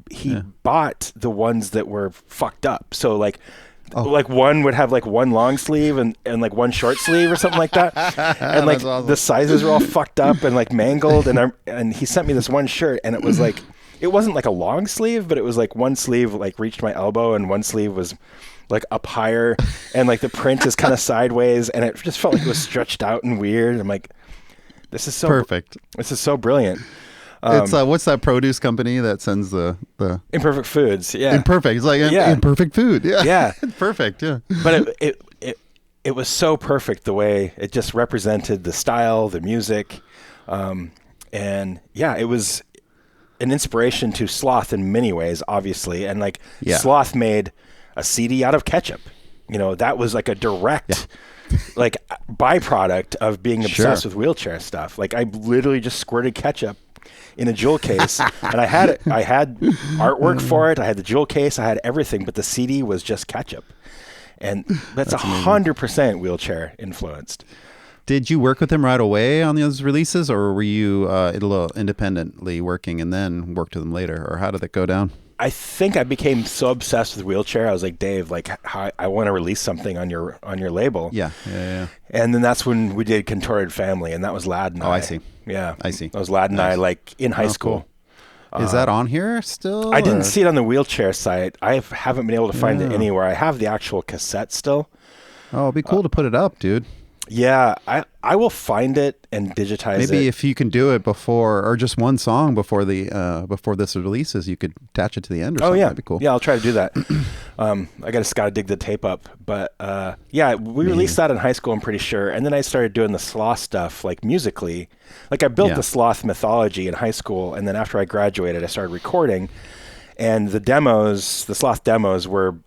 bought the ones that were fucked up. So like one would have like one long sleeve and like one short sleeve or something like that, and like
awesome.
the sizes were all fucked up and like mangled. And he sent me this one shirt, and it was like, it wasn't like a long sleeve, but it was like one sleeve like reached my elbow and one sleeve was like up higher, and like the print is kind of sideways, and it just felt like it was stretched out and weird. I'm like, this is so
perfect.
This is so brilliant.
It's what's that produce company that sends the
Imperfect Foods? Yeah,
Imperfect. It's like imperfect food. Yeah,
yeah,
perfect. Yeah,
but it was so perfect the way it just represented the style, the music, and yeah, it was an inspiration to Sloth in many ways, obviously, and like Sloth made a CD out of ketchup. You know, that was like a direct like byproduct of being obsessed with wheelchair stuff. Like I literally just squirted ketchup in a jewel case, and I had artwork for it. I had the jewel case. I had everything, but the CD was just ketchup, and that's 100% wheelchair influenced.
Did you work with him right away on those releases, or were you independently working and then worked with him later, or how did that go down?
I think I became so obsessed with wheelchair. I was like, Dave, like I want to release something on your label.
Yeah.
And then that's when we did Contorted Family, and that was Lad and I.
Oh, I see.
Yeah,
I see.
That was Lad and I, like in high school.
Cool. Is that on here still?
I didn't see it on the wheelchair site. I haven't been able to find it anywhere. I have the actual cassette still.
Oh, it'd be cool to put it up, dude.
Yeah, I will find it and digitize it.
Maybe if you can do it before, or just one song before before this releases, you could attach it to the end or something.
Yeah.
That'd be cool.
Yeah, I'll try to do that. I just got to dig the tape up. But yeah, we released that in high school, I'm pretty sure. And then I started doing the Sloth stuff, like musically. Like I built the Sloth mythology in high school. And then after I graduated, I started recording. And the Sloth demos were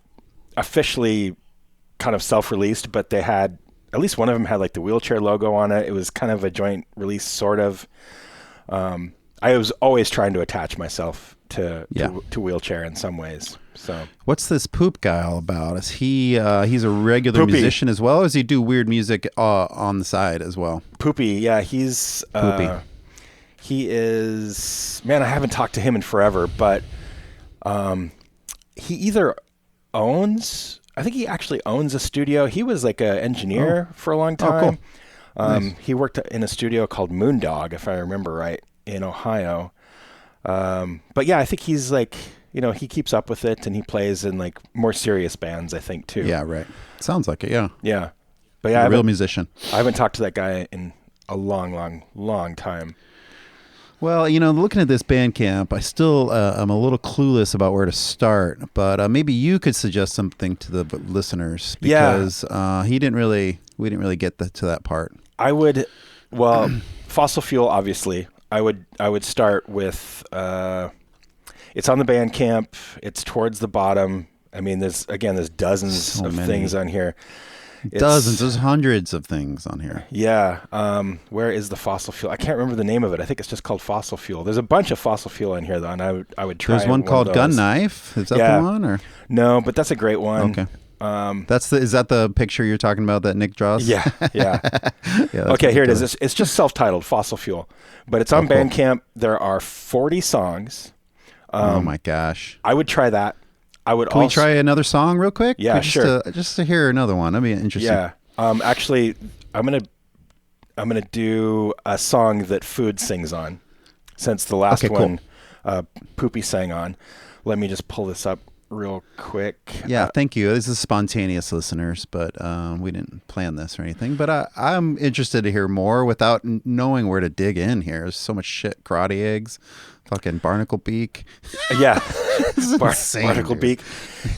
officially kind of self-released, but they had, at least one of them had like the wheelchair logo on it. It was kind of a joint release, sort of. I was always trying to attach myself to wheelchair in some ways. So
what's this Poop guy all about? Is he he's a regular
Poopy.
musician as well, or does he do weird music on the side as well?
Poopy, yeah, he's
Poopy.
He is, man, I haven't talked to him in forever, but he either owns, I think he actually owns a studio. He was like an engineer for a long time.
Oh, cool. Nice.
He worked in a studio called Moondog, if I remember right, in Ohio. But yeah, I think he's like, you know, he keeps up with it, and he plays in like more serious bands, I think, too.
Yeah, right. Sounds like it, yeah.
Yeah. But yeah,
a real musician.
I haven't talked to that guy in a long time.
Well, you know, looking at this Bandcamp, I still I'm a little clueless about where to start, but maybe you could suggest something to the listeners, because we didn't really get to that part.
I would, well, Fossil Fuel, obviously. I would start with it's on the Bandcamp. It's towards the bottom. I mean, there's dozens of things on here.
There's hundreds of things on here.
Yeah. Where is the Fossil Fuel? I can't remember the name of it. I think it's just called Fossil Fuel. There's a bunch of Fossil Fuel in here, though, and I would try.
There's one called Gun Knife. Is that the one? Or
no? But that's a great one.
Okay. Is that the picture you're talking about that Nick draws?
Yeah. Okay, here it is. It's just self-titled Fossil Fuel, but it's on Bandcamp. There are 40 songs.
Oh my gosh!
I would try that.
Can we try another song real quick?
Yeah, sure.
Just to hear another one. That'd be interesting.
Yeah. Actually, I'm gonna do a song that Food sings on, since the last one, Poopy sang on. Let me just pull this up real quick.
Yeah, thank you. This is spontaneous, listeners, but we didn't plan this or anything. But I'm interested to hear more without knowing where to dig in here. There's so much shit. Karate eggs, fucking barnacle beak.
Yeah,
insane,
barnacle beak.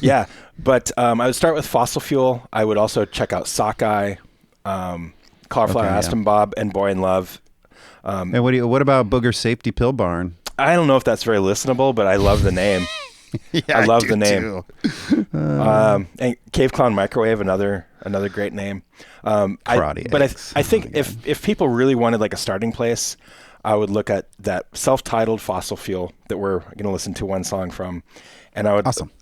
Yeah, but I would start with Fossil Fuel. I would also check out Sockeye, Cauliflower Aston Bob, and Boy in Love.
And what about Booger Safety Pill Barn?
I don't know if that's very listenable, but I love the name. I love the name. And Cave Clown Microwave, another great name.
Karate
but
eggs.
I think if people really wanted like a starting place, I would look at that self-titled Fossil Fuel that we're going to listen to one song from, and I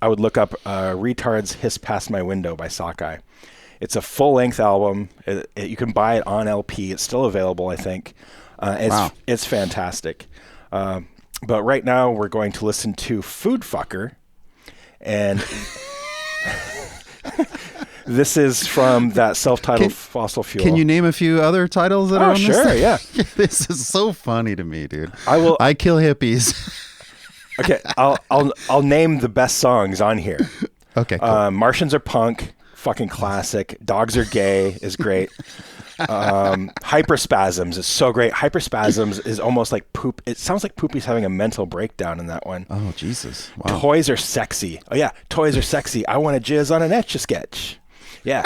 would look up Retard's Hiss Past My Window by Sockeye. It's a full-length album. You can buy it on LP. It's still available, I think. It's fantastic. But right now we're going to listen to Food Fucker, and this is from that self-titled Fossil Fuel.
Can you name a few other titles that are on this?
Sure, yeah.
This is so funny to me, dude.
I
kill hippies.
Okay, I'll name the best songs on here.
Okay, cool.
Martians Are Punk, fucking classic. Dogs Are Gay is great. Hyperspasms is so great. Hyperspasms is almost like poop. It sounds like Poopy's having a mental breakdown in that one.
Oh, Jesus. Wow.
Toys Are Sexy. Oh, yeah. Toys Are Sexy. I want to jizz on an Etch-a-Sketch. Yeah.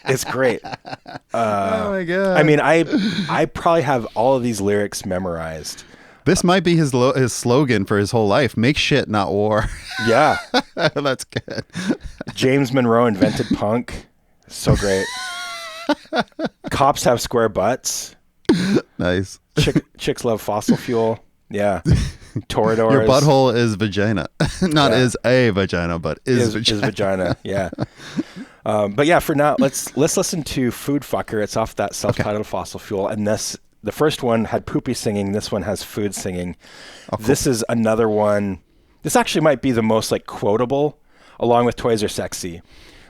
It's great.
Oh, my God.
I mean, I probably have all of these lyrics memorized.
This might be his slogan for his whole life. Make shit, not war.
Yeah.
That's good.
James Monroe invented punk. So great. Cops have square butts.
Nice.
Chicks love fossil fuel. Yeah. Toradors.
Your butthole is vagina. Not is a vagina, but is vagina.
Is vagina. Yeah. But yeah, for now, let's listen to Food Fucker. It's off that self-titled Fossil Fuel. And the first one had Poopy singing. This one has Food singing. Oh, cool. This is another one. This actually might be the most like quotable, along with Toys Are Sexy,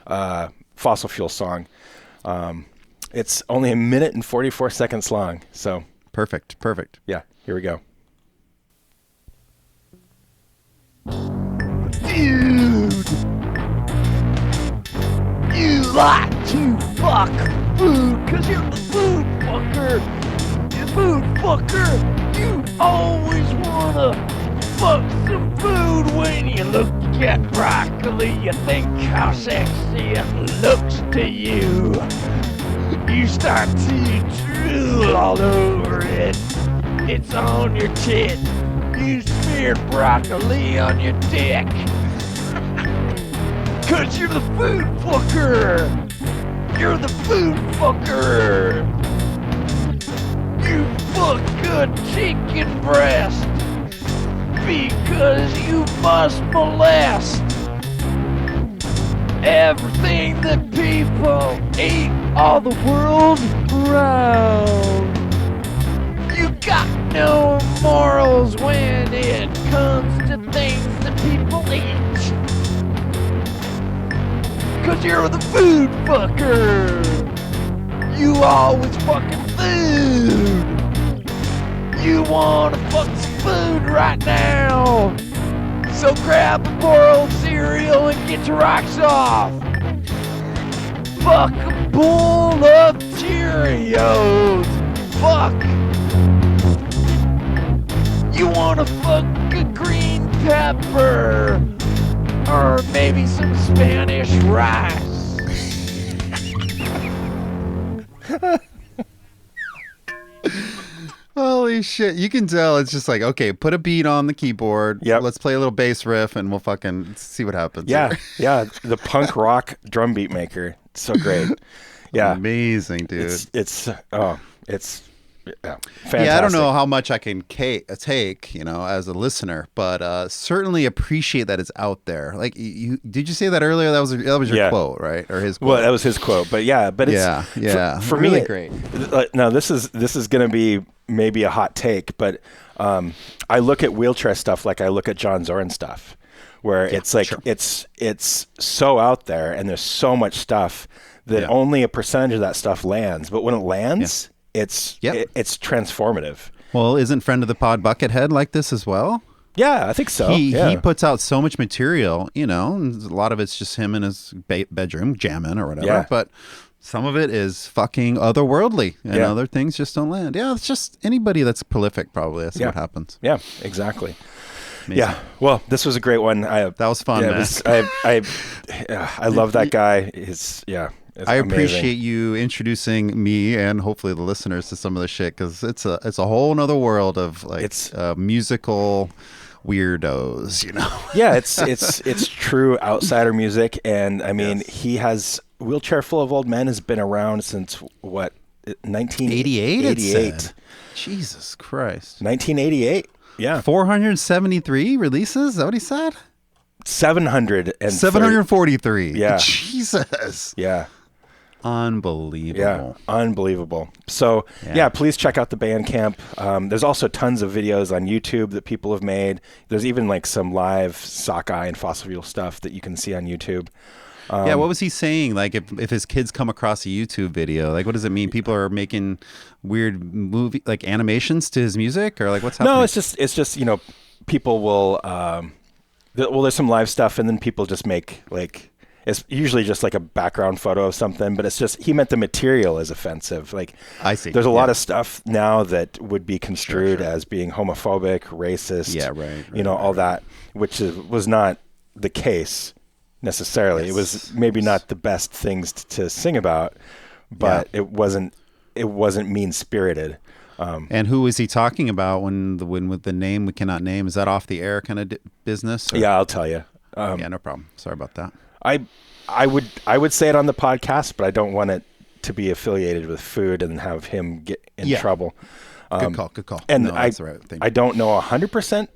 Fossil Fuel song. It's only 1 minute and 44 seconds long. So
perfect.
Yeah, here we go.
Dude, you like to fuck food because you're the food fucker. You food fucker. You always wanna fuck some food. When you look at broccoli, you think how sexy it looks to you. You start to drool all over it. It's on your tit. You smeared broccoli on your dick. Cause you're the food fucker. You're the food fucker. You fuck good chicken breast because you must molest everything that people eat all the world around. You got no morals when it comes to things that people eat. Cause you're the food fucker. You always fucking food. You wanna fuck some food right now. So grab a boiled cereal and get your rocks off. Fuck a bowl of Cheerios. Fuck. You wanna fuck a green pepper. Or maybe some Spanish rice.
Holy shit. You can tell it's just like, okay, put a beat on the keyboard.
Yep.
Let's play a little bass riff and we'll fucking see what happens.
Yeah. Yeah. The punk rock drum beat maker. It's so great. Yeah.
Amazing, dude.
It's fantastic.
Yeah, I don't know how much I can take, as a listener, but certainly appreciate that it's out there. Like, did you say that earlier? That was your quote, right? Or his quote?
Well, that was his quote, but it's for
really
me,
great.
Now this is going to be maybe a hot take, but I look at wheelchair stuff like I look at John Zorn stuff, where it's like it's so out there, and there's so much stuff that only a percentage of that stuff lands. But when it lands, it's transformative.
Well, isn't friend of the pod Buckethead like this as well?
Yeah, I think so.
He puts out so much material, and a lot of it's just him in his bedroom jamming or whatever.
Yeah.
But some of it is fucking otherworldly, and other things just don't land. Yeah, it's just anybody that's prolific, probably. That's what happens.
Yeah, exactly.
Amazing.
Yeah. Well, this was a great one.
That was fun, man.
I love that guy. I
appreciate you introducing me and hopefully the listeners to some of the shit, because it's a whole nother world of musical weirdos,
Yeah, it's true outsider music, and I mean he has Wheelchair Full of Old Men has been around since
88.
1988.
Jesus Christ.
1988. Yeah.
473 releases? Is that what he said?
743.
Yeah.
Yeah.
Jesus.
Yeah.
Unbelievable.
Yeah, unbelievable. So, yeah, please check out the Bandcamp. There's also tons of videos on YouTube that people have made. There's even like some live Sockeye and Fossil Fuel stuff that you can see on YouTube.
Yeah, what was he saying? Like, if his kids come across a YouTube video, like, what does it mean? People are making weird movie like animations to his music, or like, what's happening?
No, it's just you know, people will. There's some live stuff, and then people just make like. It's usually just like a background photo of something, but it's just, he meant the material is offensive. Like,
I see.
There's a lot of stuff now that would be construed as being homophobic, racist, all that, which was not the case necessarily. Yes. It was maybe not the best things to sing about, but it wasn't mean spirited.
And who is he talking about when with the name we cannot name? Is that off the air kind of business? Or?
Yeah, I'll tell you.
Yeah, no problem. Sorry about that.
I would say it on the podcast, but I don't want it to be affiliated with food and have him get in trouble.
Good call.
And
no, that's the right thing.
I don't know 100%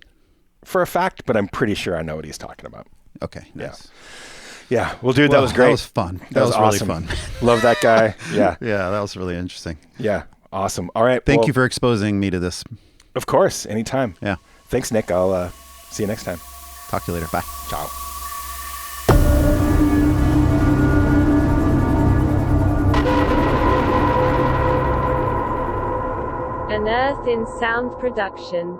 for a fact, but I'm pretty sure I know what he's talking about.
Okay, nice.
Yeah. Well, dude, that was great.
That was fun. That was
awesome.
really fun.
Love that guy. Yeah.
Yeah, that was really interesting.
Yeah. Awesome. All right.
Thank you for exposing me to this.
Of course. Anytime.
Yeah.
Thanks, Nick. I'll see you next time.
Talk to you later. Bye.
Ciao.
An Earth in Sound production.